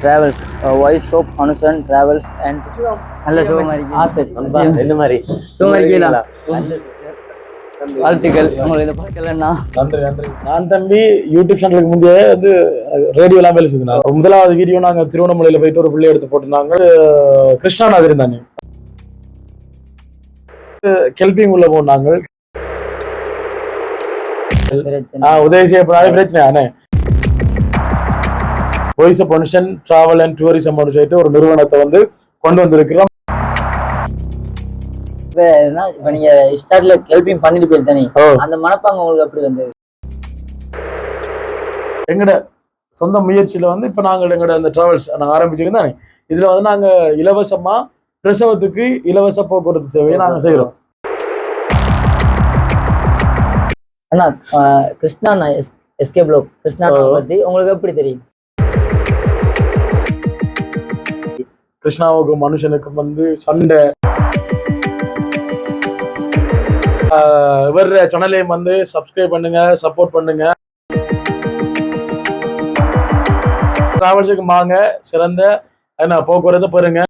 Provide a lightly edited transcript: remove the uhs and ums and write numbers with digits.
Travels, voice of Anusan Travels and நல்ல என்ன மாதிரி வாழ்த்துக்கள் உங்களுக்கு இதை பார்க்கலன்னா நன்றி நன்றி. நான் தம்பி யூடியூப் சேனலுக்கு முந்தைய வந்து ரேடியோலாம் வேலை செய்தாங்க. முதலாவது வீடியோ நாங்க திருவண்ணாமலையில போயிட்டு ஒரு பிள்ளை எடுத்து போட்டிருந்தாங்க. கிருஷ்ணா இருந்தாங்க. கெல்பிங் உள்ள போனாங்க. உதவி செய்யப்படாத பிரச்சனை voice of Anushan travel and tourism சொல்லிட்டு ஒரு நிறுவனத்தை வந்து கொண்டு வந்திருக்கிறோம். இப்ப நீங்க ஸ்டார்ட்ல ஹெல்பிங் பண்ணிட்டு போயிருந்தானே அந்த மனப்பாங்க உங்களுக்கு அப்படி வந்தது? எங்கட சொந்த முயற்சியில வந்து இப்ப நாங்க எங்கட அந்த டிராவல்ஸ் நாங்க ஆரம்பிச்சிருந்தானே இதுல வந்து நாங்க இலவசமா பிரசவத்துக்கு இலவச போக்குவரத்து சேவையை நாங்க செய்யறோம். அண்ணா கிருஷ்ணா எஸ்கே ப்ளாக் கிருஷ்ணா பத்தி உங்களுக்கு எப்படி தெரியும்? கிருஷ்ணாவுக்கும் மனுஷனுக்கும் வந்து சண்டை இவர் சேனலையும் வந்து சப்ஸ்கிரைப் பண்ணுங்க, சப்போர்ட் பண்ணுங்க. டிராவல்ஸுக்கு வாங்க, சிறந்த போக்குவரத்து பெறுங்க.